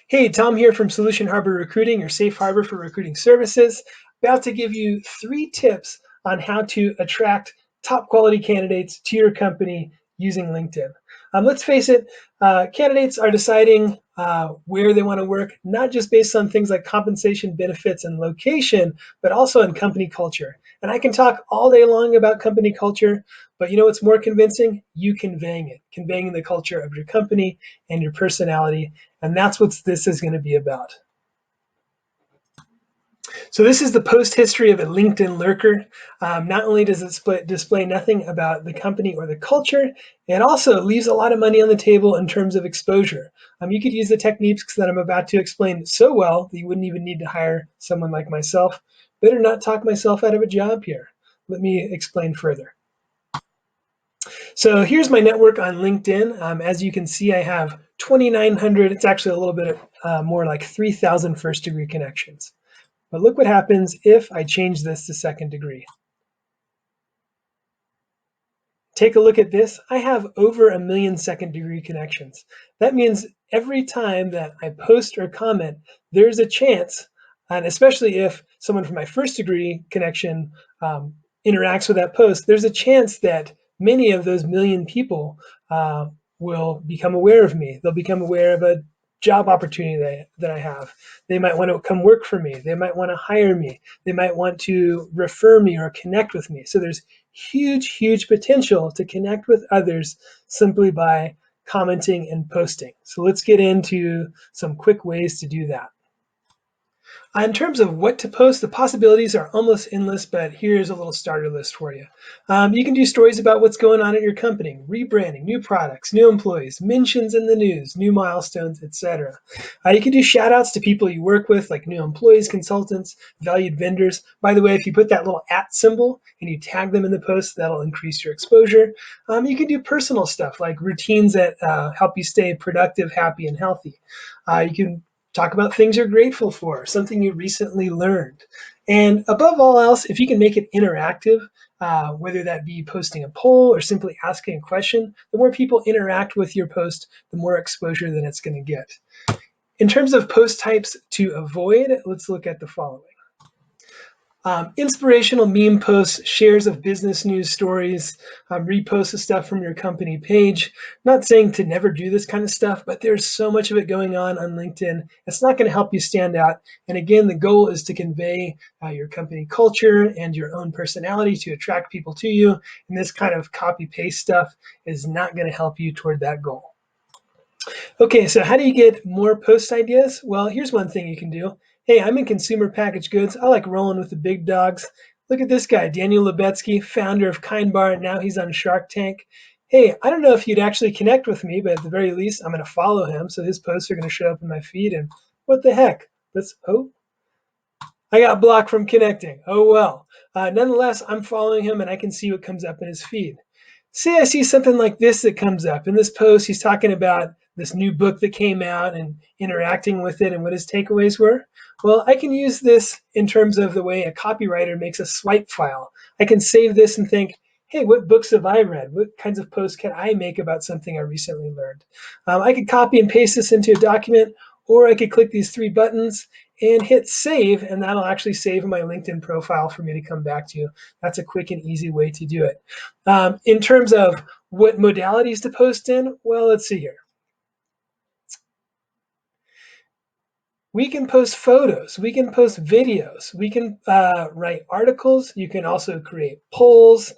Hey, Tom here from Solution Harbor Recruiting, your safe harbor for recruiting services. About to give you 3 tips on how to attract top quality candidates to your company using LinkedIn. Let's face it, candidates are deciding where they want to work, not just based on things like compensation, benefits, and location, but also on company culture. And I can talk all day long about company culture, but you know what's more convincing? You conveying the culture of your company and your personality, and that's what this is going to be about. So this is the post history of a LinkedIn lurker. Not only does it display nothing about the company or the culture, it also leaves a lot of money on the table in terms of exposure. You could use the techniques that I'm about to explain so well that you wouldn't even need to hire someone like myself. Better not talk myself out of a job here. Let me explain further. So here's my network on LinkedIn. As you can see, I have 2,900. It's actually a little bit more like 3,000 first degree connections. But look what happens if I change this to second degree. Take a look at this. I have over 1 million second degree connections. That means every time that I post or comment, there's a chance, and especially if someone from my first degree connection interacts with that post, there's a chance that many of those million people will become aware of me. They'll become aware of a job opportunity that I have. They might want to come work for me. They might want to hire me. They might want to refer me or connect with me. So there's huge potential to connect with others simply by commenting and posting. So let's get into some quick ways to do that. In terms of what to post, the possibilities are almost endless, but here's a little starter list for you. You can do stories about what's going on at your company, rebranding, new products, new employees, mentions in the news, new milestones, etc. You can do shout outs to people you work with, like new employees, consultants, valued vendors. By the way, if you put that little @ symbol and you tag them in the post, that'll increase your exposure. You can do personal stuff like routines that help you stay productive, happy, and healthy. You can talk about things you're grateful for, something you recently learned. And above all else, if you can make it interactive, whether that be posting a poll or simply asking a question, the more people interact with your post, the more exposure that it's going to get. In terms of post types to avoid, let's look at the following. Inspirational meme posts, shares of business news stories, reposts of stuff from your company page. Not saying to never do this kind of stuff, but there's so much of it going on LinkedIn. It's not going to help you stand out. And again, the goal is to convey your company culture and your own personality to attract people to you. And this kind of copy paste stuff is not going to help you toward that goal. Okay, so how do you get more post ideas? Well, here's one thing you can do. Hey, I'm in consumer packaged goods. I like rolling with the big dogs. Look at this guy, Daniel Lebetsky, founder of Kind Bar. Now he's on Shark Tank. Hey, I don't know if you'd actually connect with me, but at the very least, I'm going to follow him. So his posts are going to show up in my feed. And what the heck? I got blocked from connecting. Oh, well. Nonetheless, I'm following him and I can see what comes up in his feed. Say I see something like this that comes up. In this post, he's talking about this new book that came out and interacting with it and what his takeaways were. Well, I can use this in terms of the way a copywriter makes a swipe file. I can save this and think, hey, what books have I read? What kinds of posts can I make about something I recently learned? I could copy and paste this into a document, or I could click these 3 buttons and hit save, and that'll actually save my LinkedIn profile for me to come back to. That's a quick and easy way to do it. In terms of what modalities to post in, well, let's see here. We can post photos, we can post videos, we can write articles, you can also create polls.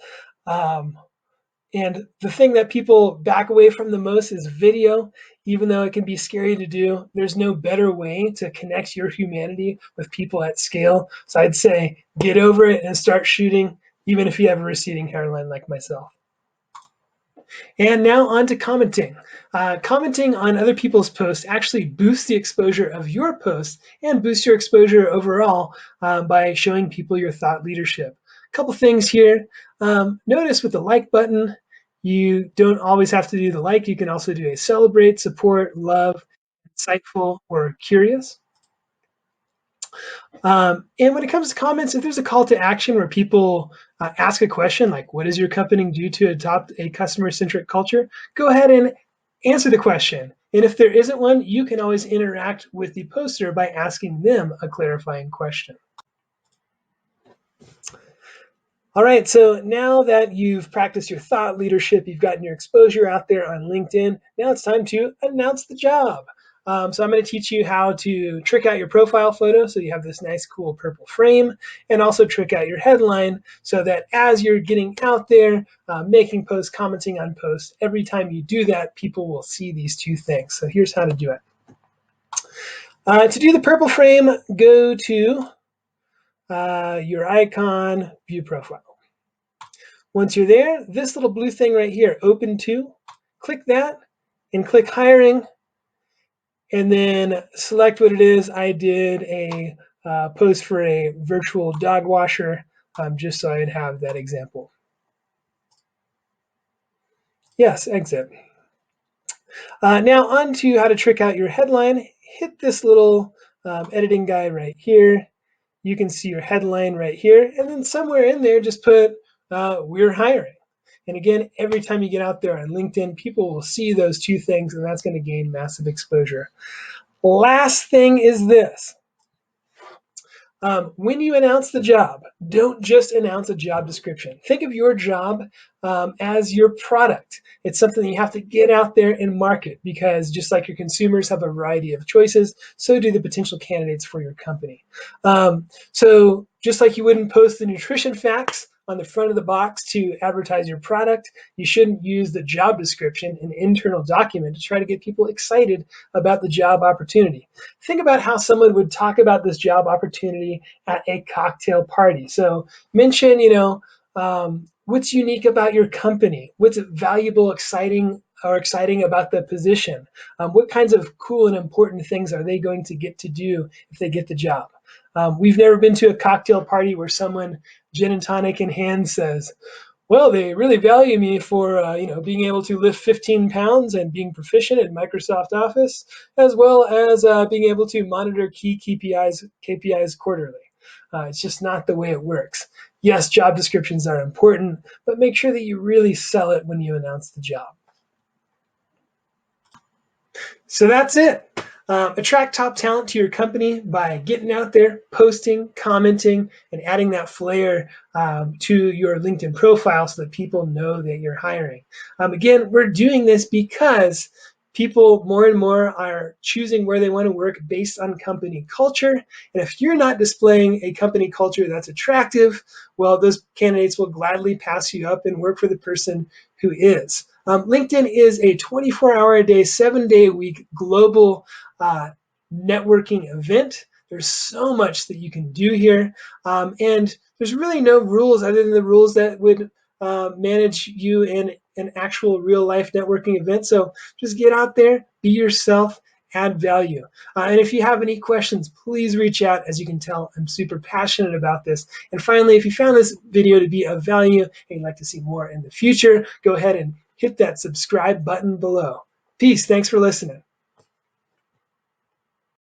And the thing that people back away from the most is video. Even though it can be scary to do, there's no better way to connect your humanity with people at scale. So I'd say get over it and start shooting, even if you have a receding hairline like myself. And now on to commenting. Commenting on other people's posts actually boosts the exposure of your post and boosts your exposure overall by showing people your thought leadership. A couple things here. Notice with the like button, you don't always have to do the like. You can also do a celebrate, support, love, insightful, or curious. And when it comes to comments, if there's a call to action where people ask a question like, what does your company do to adopt a customer-centric culture? Go ahead and answer the question. And if there isn't one, you can always interact with the poster by asking them a clarifying question. All right, so now that you've practiced your thought leadership, you've gotten your exposure out there on LinkedIn, now it's time to announce the job. So I'm going to teach you how to trick out your profile photo so you have this nice cool purple frame, and also trick out your headline so that as you're getting out there, making posts, commenting on posts, every time you do that, people will see these two things. So here's how to do it. To do the purple frame, go to your icon, view profile. Once you're there, this little blue thing right here, open to, click that and click hiring, and then select what it is. I did a post for a virtual dog washer, just so I'd have that example. Yes, exit. Now on to how to trick out your headline. Hit this little editing guy right here. You can see your headline right here, and then somewhere in there just put we're hiring. And again, every time you get out there on LinkedIn, people will see those two things, and that's going to gain massive exposure. Last thing is this. When you announce the job, don't just announce a job description. Think of your job as your product. It's something that you have to get out there and market, because just like your consumers have a variety of choices, so do the potential candidates for your company. So just like you wouldn't post the nutrition facts on the front of the box to advertise your product, you shouldn't use the job description, an internal document, to try to get people excited about the job opportunity. Think about how someone would talk about this job opportunity at a cocktail party. So mention, what's unique about your company? What's valuable, exciting about the position? What kinds of cool and important things are they going to get to do if they get the job? We've never been to a cocktail party where someone, gin and tonic in hand, says, well, they really value me for being able to lift 15 pounds and being proficient in Microsoft Office, as well as being able to monitor key KPIs quarterly. It's just not the way it works. Yes, job descriptions are important, but make sure that you really sell it when you announce the job. So that's it. Attract top talent to your company by getting out there, posting, commenting, and adding that flair to your LinkedIn profile so that people know that you're hiring. Again, we're doing this because people more and more are choosing where they want to work based on company culture. And if you're not displaying a company culture that's attractive, well, those candidates will gladly pass you up and work for the person who is. LinkedIn is a 24-hour-a-day, 7-day-a-week global networking event. There's so much that you can do here. And there's really no rules other than the rules that would manage you in an actual real-life networking event. So just get out there, be yourself, add value. And if you have any questions, please reach out. As you can tell, I'm super passionate about this. And finally, if you found this video to be of value and you'd like to see more in the future, go ahead and hit that subscribe button below. Peace. Thanks for listening.